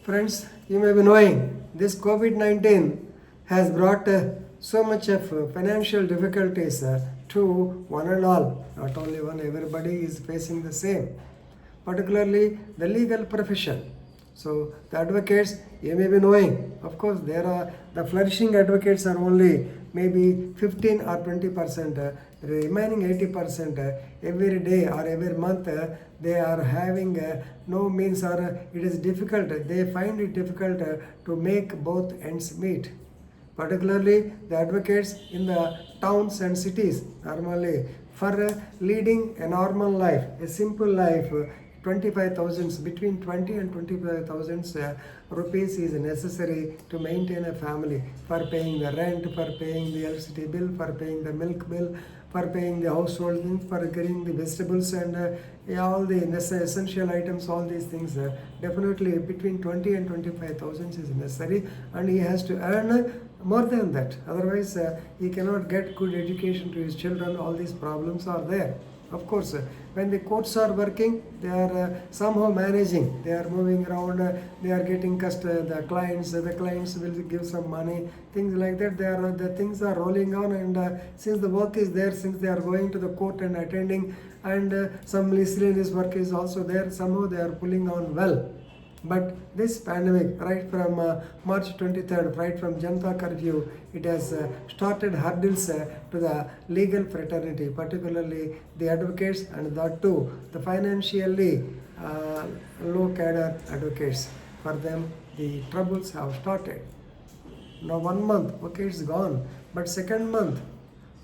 Friends, you may be knowing this COVID-19 has brought so much of financial difficulties to one and all. Not only one, everybody is facing the same, particularly the legal profession. So the advocates, you may be knowing, of course, there are the flourishing advocates are only maybe 15 or 20%. The remaining 80% every day or every month they are having no means, or it is difficult. They find it difficult to make both ends meet, particularly the advocates in the towns and cities normally for leading a normal life, a simple life. 25,000, between 20 and 25,000 rupees is necessary to maintain a family, for paying the rent, for paying the electricity bill, for paying the milk bill, for paying the household things, for getting the vegetables and all the essential items. All these things definitely between 20 and 25,000 is necessary, and he has to earn more than that, otherwise he cannot get good education to his children. All these problems are there. Of course, when the courts are working, they are somehow managing, they are moving around, they are getting the clients will give some money, things like that. The things are rolling on, and since the work is there, since they are going to the court and attending, and some miscellaneous work is also there, somehow they are pulling on well. But this pandemic, right from March 23rd, right from Janata Curfew, it has started hurdles to the legal fraternity, particularly the advocates, and that too, the financially low cadre advocates. For them, the troubles have started. Now 1 month, okay, it's gone. But second month,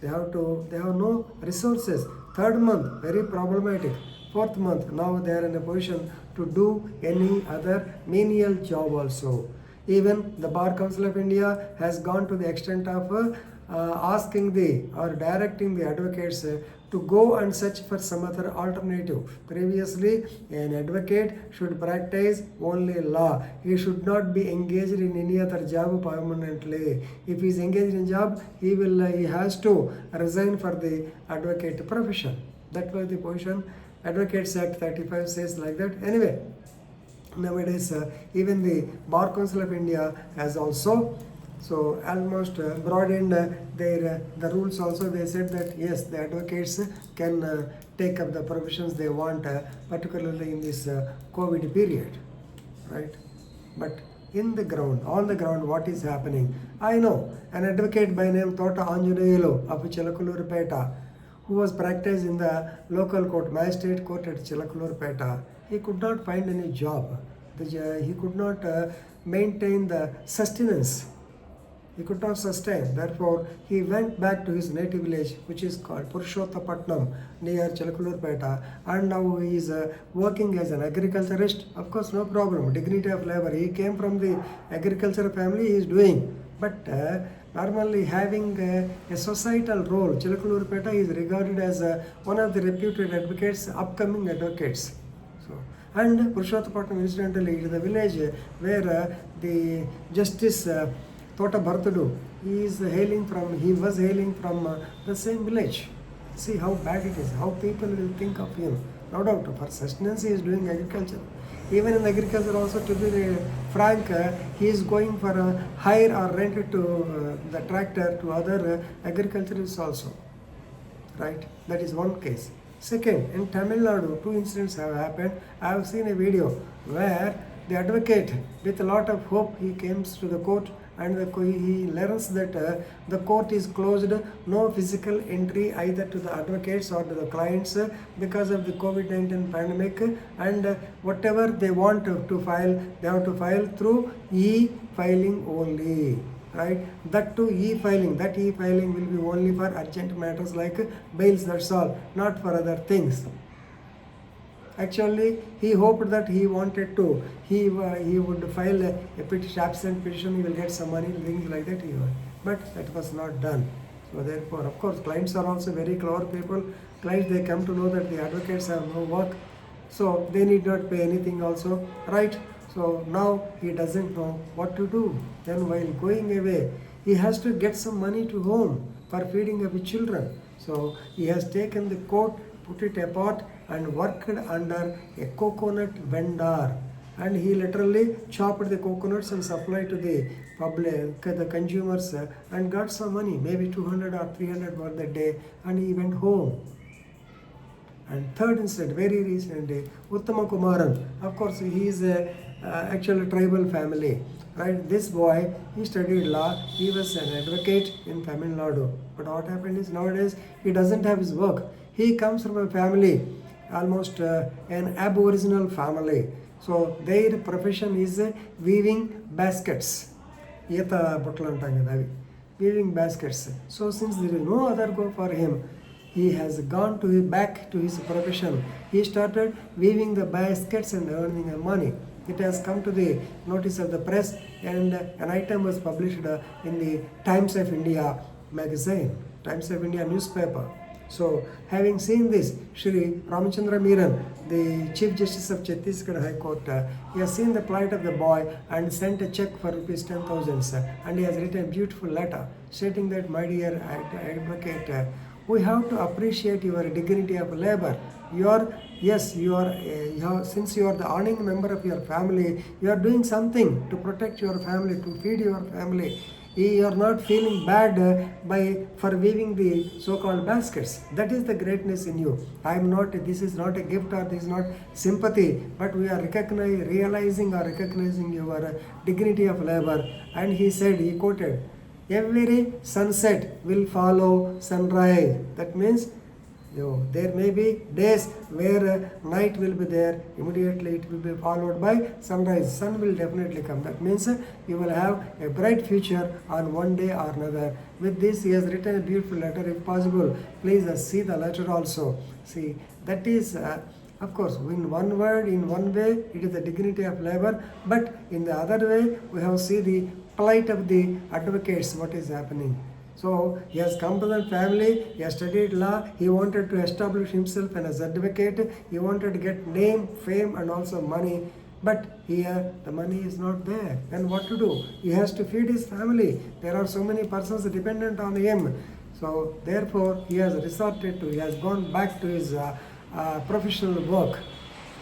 they have no resources. Third month, very problematic. Fourth month, now they are in a position to do any other menial job also. Even the Bar Council of India has gone to the extent of asking or directing the advocates to go and search for some other alternative. Previously, an advocate should practice only law. He should not be engaged in any other job permanently. If he is engaged in job, he has to resign for the advocate profession. That was the position. Advocates Act 35 says like that. Anyway, nowadays even the Bar Council of India has also almost broadened the rules also. They said that yes, the advocates can take up the professions they want, particularly in this COVID period, right? But on the ground, what is happening? I know an advocate by name Tota Anjaneyulu of Chilakulurpeta, who was practiced in the local court, magistrate court at Chilakulurpeta. He could not find any job. He could not maintain the sustenance. He could not sustain. Therefore, he went back to his native village, which is called Purushottapatnam, near Chilakulurpeta, and now he is working as an agriculturist. Of course, no problem. Dignity of labor. He came from the agricultural family. He is doing, but normally having a societal role. Chilakulurpeta is regarded as one of the reputed advocates, upcoming advocates. And Purushottapatnam incidentally is the village where the Justice Tota Bharatudu, he was hailing from the same village. See how bad it is, how people will think of him. No doubt, for sustenance he is doing agriculture. Even in agriculture also, to be frank, he is going for a hire or rent to the tractor to other agriculturists also, right? That is one case. Second, in Tamil Nadu, 2 incidents have happened. I have seen a video where the advocate, with a lot of hope, he comes to the court, and he learns that the court is closed, no physical entry either to the advocates or to the clients because of the COVID-19 pandemic, and whatever they want to file, they have to file through e-filing only, right? That too e-filing. That e-filing will be only for urgent matters like bails, that's all, not for other things. Actually, he hoped that he would file a petition, absent petition, he will get some money, things like that. But that was not done. So therefore, of course, clients are also very clever people. Clients, they come to know that the advocates have no work, so they need not pay anything also, right? So now he doesn't know what to do. Then while going away, he has to get some money to home for feeding of his children. So he has taken the coat, put it apart, and worked under a coconut vendor and he literally chopped the coconuts and supplied to the public, the consumers, and got some money, maybe 200 or 300 for the day, and he went home. And third incident, very recently, Uttama Kumaran. Of course, he is a actual tribal family, right? This boy, he studied law. He was an advocate in Tamil Nadu. But what happened is nowadays he doesn't have his work. He comes from a family, almost an aboriginal family. So their profession is weaving baskets. ఈత బుట్టలు అంటాం కదా అవి, weaving baskets. So since there is no other go for him, he has gone back to his profession. He started weaving the baskets and earning money. It has come to the notice of the press, and an item was published in the Times of India magazine, Times of India newspaper. So, having seen this, Shri Ramachandra Meeran, the Chief Justice of Chhattisgarh High Court, he has seen the plight of the boy and sent a check for rupees 10,000, and he has written a beautiful letter stating that, my dear advocate, we have to appreciate your dignity of labor. Since you are the earning member of your family, you are doing something to protect your family, to feed your family. You are not feeling bad for weaving the so-called baskets. That is the greatness in you. This is not a gift or this is not sympathy, but we are recognizing your dignity of labor. And he said, he quoted, every sunset will follow sunrise. That means there may be days where night will be there, immediately it will be followed by sunrise. Sun will definitely come. That means you will have a bright future on one day or another. With this, he has written a beautiful letter. If possible, please see the letter also. See, that is, of course, in one word, in one way, it is the dignity of labor, but in the other way, we have seen the plight of the advocates, what is happening. So he has come to the family, he has studied law, he wanted to establish himself as an advocate, he wanted to get name, fame and also money. But here the money is not there. Then what to do? He has to feed his family. There are so many persons dependent on him. So therefore he has gone back to his professional work.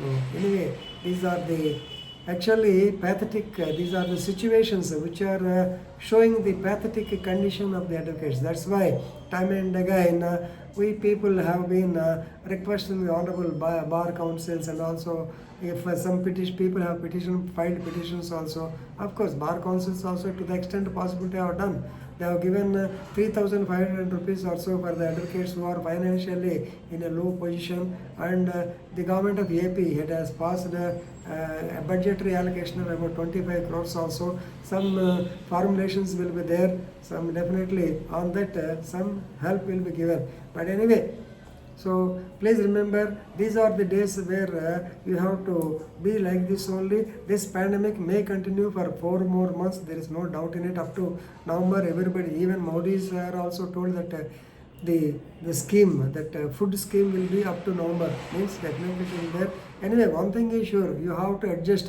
So anyway, these are the actually pathetic, these are the situations which are showing the pathetic condition of the advocates. That's why time and again we people have been requesting the honorable bar councils, and also if some people have filed petitions also. Of course, bar councils also to the extent possible they have done. They have given 3,500 rupees or so for the advocates who are financially in a low position, and the government of AP has passed a budgetary allocation of about 25 crores also. Some formulations will be there, some definitely on that some help will be given. But anyway, so please remember, these are the days where you have to be like this only. This pandemic may continue for 4 more months. There is no doubt in it. Up to November, everybody, even Modi's are also told that the scheme, that food scheme will be up to November. Means definitely it will be there. Anyway, one thing is sure, you have to adjust,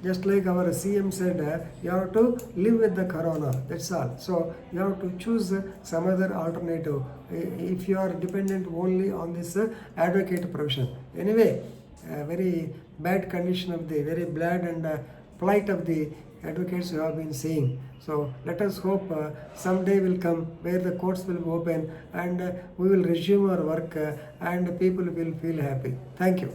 just like our CM said, you have to live with the corona. That's all. So you have to choose some other alternative if you are dependent only on this advocate profession. Anyway, very bad condition of the very bad and plight of the advocates you have been seeing. So let us hope someday will come where the courts will be open and we will resume our work and people will feel happy. Thank you.